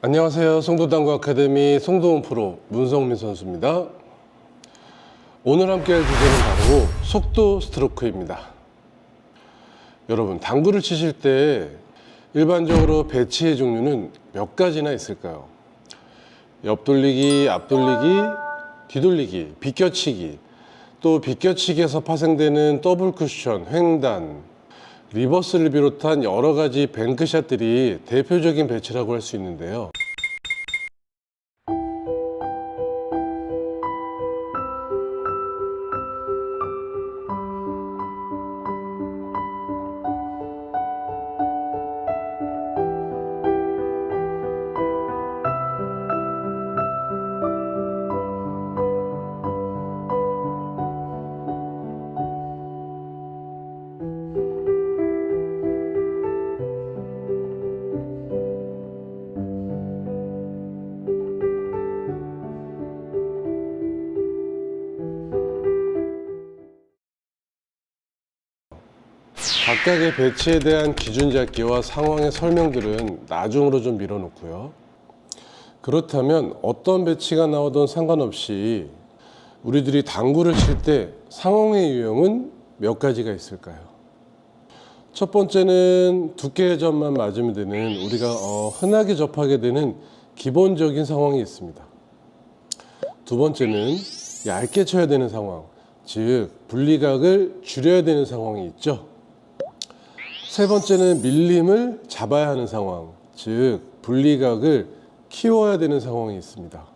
안녕하세요. 송도당구 아카데미 송도원 프로 문성민 선수입니다. 오늘 함께 할 주제는 바로 속도 스트로크입니다. 여러분, 당구를 치실 때 일반적으로 배치의 종류는 몇 가지나 있을까요? 옆돌리기, 앞돌리기, 뒤돌리기, 비껴치기, 또 비껴치기에서 파생되는 더블 쿠션, 횡단, 리버스를 비롯한 여러 가지 뱅크샷들이 대표적인 배치라고 할 수 있는데요. 각각의 배치에 대한 기준 잡기와 상황의 설명들은 나중으로 좀 밀어놓고요. 그렇다면 어떤 배치가 나오든 상관없이 우리들이 당구를 칠 때 상황의 유형은 몇 가지가 있을까요? 첫 번째는 두께의 점만 맞으면 되는 우리가 흔하게 접하게 되는 기본적인 상황이 있습니다. 두 번째는 얇게 쳐야 되는 상황, 즉 분리각을 줄여야 되는 상황이 있죠. 세 번째는 밀림을 잡아야 하는 상황, 즉 분리각을 키워야 되는 상황이 있습니다.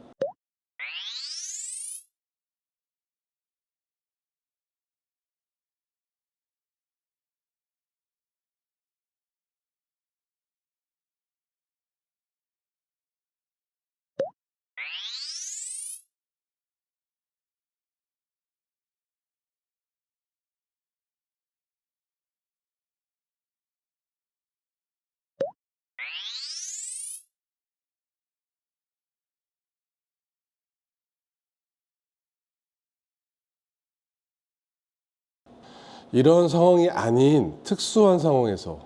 이런 상황이 아닌 특수한 상황에서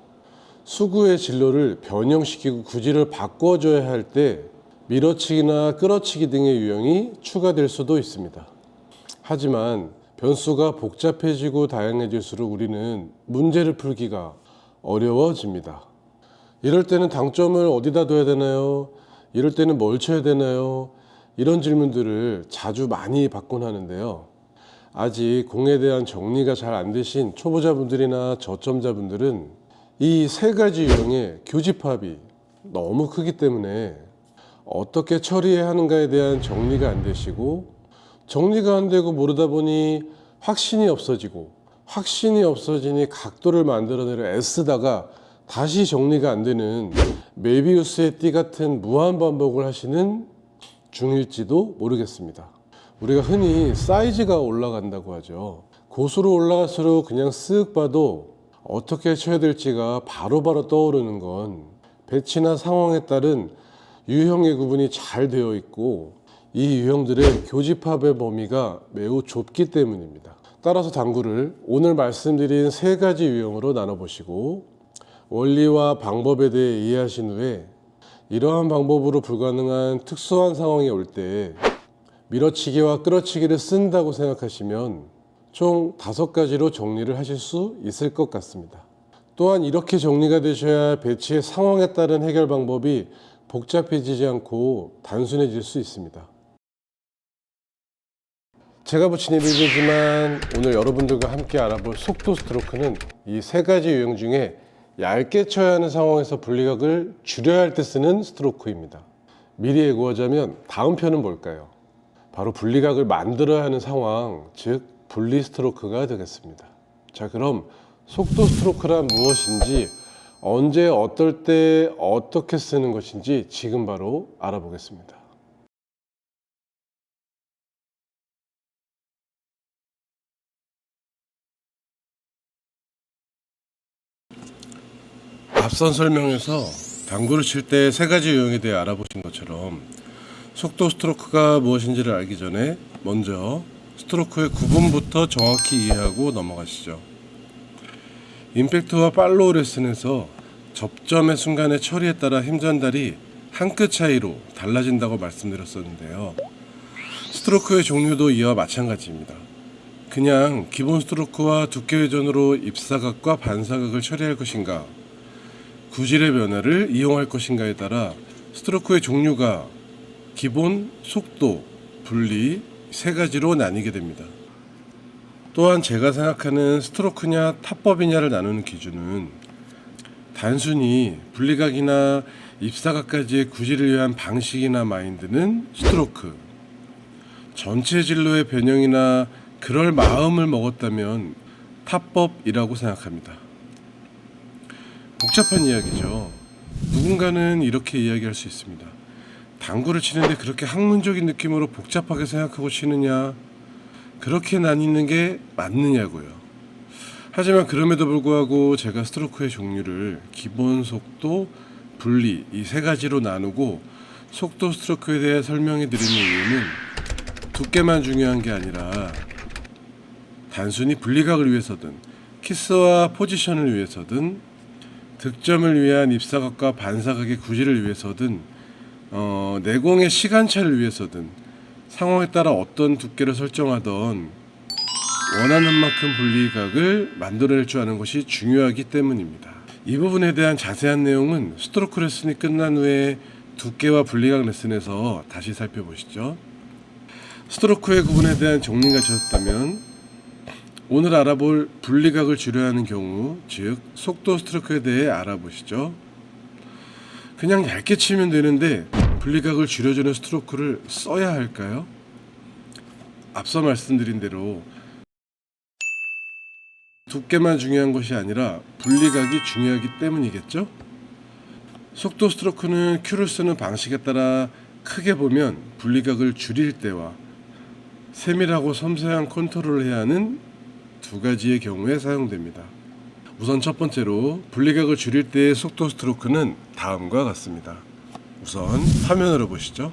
수구의 진로를 변형시키고 구질을 바꿔줘야 할 때 밀어치기나 끌어치기 등의 유형이 추가될 수도 있습니다. 하지만 변수가 복잡해지고 다양해질수록 우리는 문제를 풀기가 어려워집니다. 이럴 때는 당점을 어디다 둬야 되나요? 이럴 때는 뭘 쳐야 되나요? 이런 질문들을 자주 많이 받곤 하는데요. 아직 공에 대한 정리가 잘 안 되신 초보자분들이나 저점자분들은 이 세 가지 유형의 교집합이 너무 크기 때문에 어떻게 처리해야 하는가에 대한 정리가 안 되시고, 정리가 안 되고 모르다 보니 확신이 없어지니 각도를 만들어내려 애쓰다가 다시 정리가 안 되는 메비우스의 띠 같은 무한 반복을 하시는 중일지도 모르겠습니다. 우리가 흔히 사이즈가 올라간다고 하죠. 고수로 올라갈수록 그냥 쓱 봐도 어떻게 쳐야 될지가 바로바로 떠오르는 건 배치나 상황에 따른 유형의 구분이 잘 되어 있고 이 유형들의 교집합의 범위가 매우 좁기 때문입니다. 따라서 당구를 오늘 말씀드린 세 가지 유형으로 나눠보시고 원리와 방법에 대해 이해하신 후에 이러한 방법으로 불가능한 특수한 상황이 올 때 밀어치기와 끌어치기를 쓴다고 생각하시면 총 5가지로 정리를 하실 수 있을 것 같습니다. 또한 이렇게 정리가 되셔야 배치의 상황에 따른 해결 방법이 복잡해지지 않고 단순해질 수 있습니다. 제가 붙인 이름이지만 오늘 여러분들과 함께 알아볼 속도 스트로크는 이 세 가지 유형 중에 얇게 쳐야 하는 상황에서 분리각을 줄여야 할 때 쓰는 스트로크입니다. 미리 예고하자면 다음 편은 뭘까요? 바로 분리각을 만들어야 하는 상황, 즉 분리 스트로크가 되겠습니다. 자, 그럼 속도 스트로크란 무엇인지, 언제 어떨 때 어떻게 쓰는 것인지 지금 바로 알아보겠습니다. 앞선 설명에서 당구를 칠 때 세 가지 유형에 대해 알아보신 것처럼 속도 스트로크가 무엇인지를 알기 전에 먼저 스트로크의 구분부터 정확히 이해하고 넘어가시죠. 임팩트와 팔로우 레슨에서 접점의 순간의 처리에 따라 힘 전달이 한 끗 차이로 달라진다고 말씀드렸었는데요. 스트로크의 종류도 이와 마찬가지입니다. 그냥 기본 스트로크와 두께 회전으로 입사각과 반사각을 처리할 것인가, 구질의 변화를 이용할 것인가에 따라 스트로크의 종류가 기본, 속도, 분리 세 가지로 나뉘게 됩니다. 또한 제가 생각하는 스트로크냐 타법이냐를 나누는 기준은 단순히 분리각이나 입사각까지의 구질을 위한 방식이나 마인드는 스트로크, 전체 진로의 변형이나 그럴 마음을 먹었다면 타법이라고 생각합니다. 복잡한 이야기죠. 누군가는 이렇게 이야기할 수 있습니다. 당구를 치는데 그렇게 학문적인 느낌으로 복잡하게 생각하고 치느냐, 그렇게 나뉘는 게 맞느냐고요. 하지만 그럼에도 불구하고 제가 스트로크의 종류를 기본, 속도, 분리 이 세 가지로 나누고 속도 스트로크에 대해 설명해 드리는 이유는 두께만 중요한 게 아니라 단순히 분리각을 위해서든 키스와 포지션을 위해서든 득점을 위한 입사각과 반사각의 구질을 위해서든 내공의 시간차를 위해서든 상황에 따라 어떤 두께를 설정하던 원하는 만큼 분리각을 만들어낼 줄 아는 것이 중요하기 때문입니다. 이 부분에 대한 자세한 내용은 스트로크 레슨이 끝난 후에 두께와 분리각 레슨에서 다시 살펴보시죠. 스트로크의 구분에 대한 정리가 되셨다면 오늘 알아볼 분리각을 줄여야 하는 경우, 즉 속도 스트로크에 대해 알아보시죠. 그냥 얇게 치면 되는데 분리각을 줄여주는 스트로크를 써야 할까요? 앞서 말씀드린 대로 두께만 중요한 것이 아니라 분리각이 중요하기 때문이겠죠? 속도 스트로크는 큐를 쓰는 방식에 따라 크게 보면 분리각을 줄일 때와 세밀하고 섬세한 컨트롤을 해야 하는 두 가지의 경우에 사용됩니다. 우선 첫 번째로 분리각을 줄일 때의 속도 스트로크는 다음과 같습니다. 우선 화면으로 보시죠.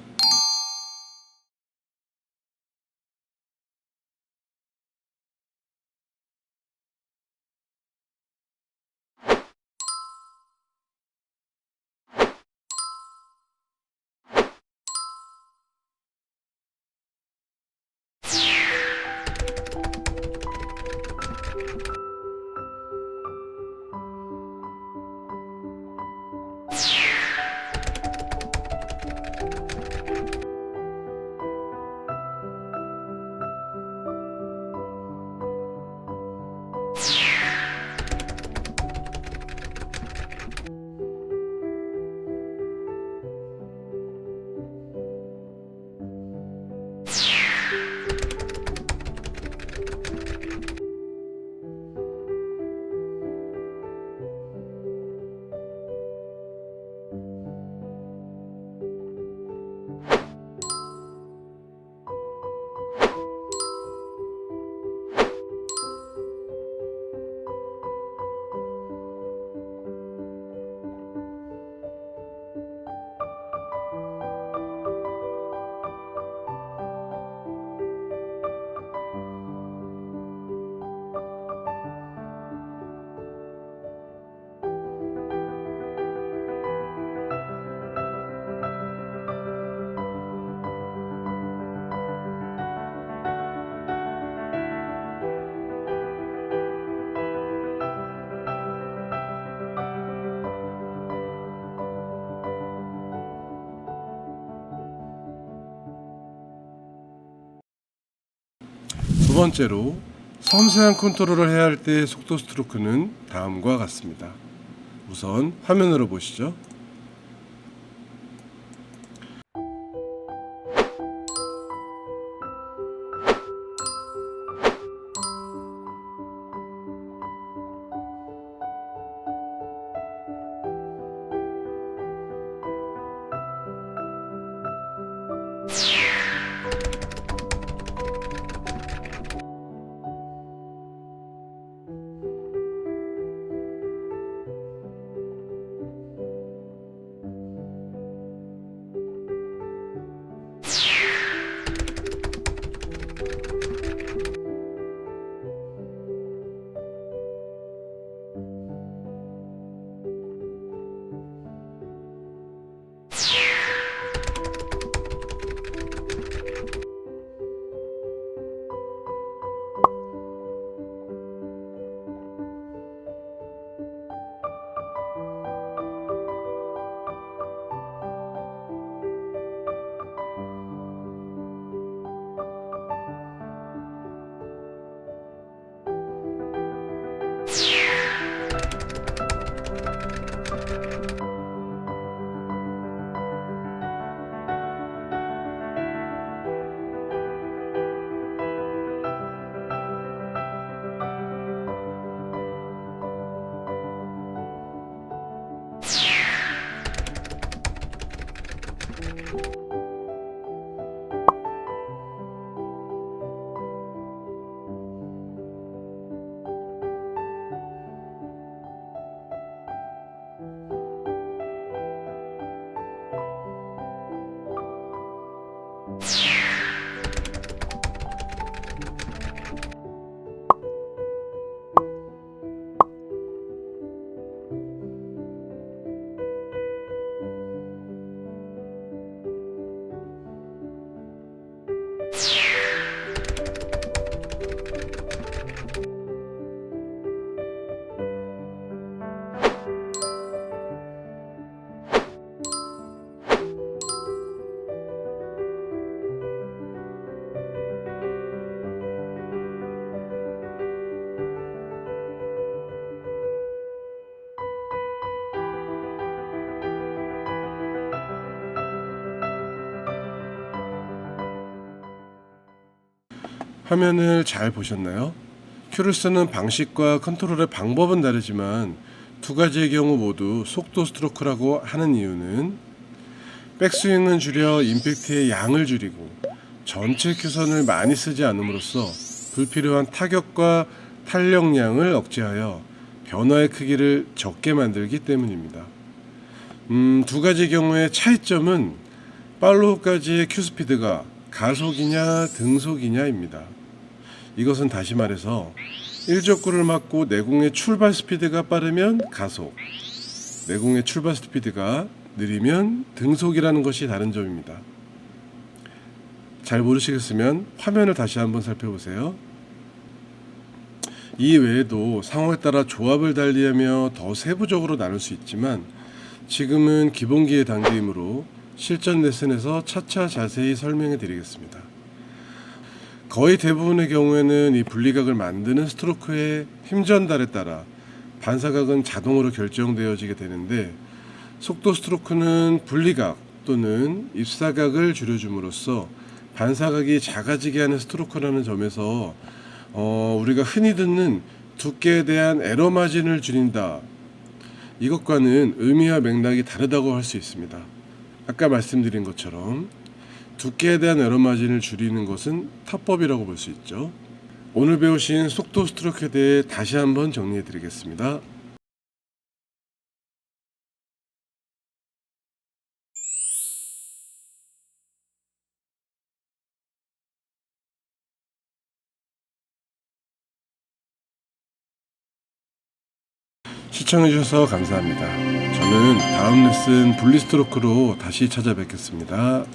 두 번째로 섬세한 컨트롤을 해야 할 때의 속도 스트로크는 다음과 같습니다. 우선 화면으로 보시죠. 화면을 잘 보셨나요? 큐를 쓰는 방식과 컨트롤의 방법은 다르지만 두 가지의 경우 모두 속도 스트로크라고 하는 이유는 백스윙은 줄여 임팩트의 양을 줄이고 전체 큐선을 많이 쓰지 않음으로써 불필요한 타격과 탄력량을 억제하여 변화의 크기를 적게 만들기 때문입니다. 두 가지 경우의 차이점은 팔로우까지의 큐 스피드가 가속이냐 등속이냐입니다. 이것은 다시 말해서 1족구를 맞고 내공의 출발 스피드가 빠르면 가속, 내공의 출발 스피드가 느리면 등속이라는 것이 다른 점입니다. 잘 모르시겠으면 화면을 다시 한번 살펴보세요. 이 외에도 상황에 따라 조합을 달리하며 더 세부적으로 나눌 수 있지만 지금은 기본기의 단계이므로 실전 레슨에서 차차 자세히 설명해 드리겠습니다. 거의 대부분의 경우에는 이 분리각을 만드는 스트로크의 힘 전달에 따라 반사각은 자동으로 결정되어지게 되는데 속도 스트로크는 분리각 또는 입사각을 줄여줌으로써 반사각이 작아지게 하는 스트로크라는 점에서 우리가 흔히 듣는 두께에 대한 에러 마진을 줄인다, 이것과는 의미와 맥락이 다르다고 할 수 있습니다. 아까 말씀드린 것처럼 두께에 대한 에러 마진을 줄이는 것은 타법이라고 볼 수 있죠. 오늘 배우신 속도 스트로크에 대해 다시 한번 정리해 드리겠습니다. 시청해주셔서 감사합니다. 저는 다음 레슨 분리 스트로크로 다시 찾아뵙겠습니다.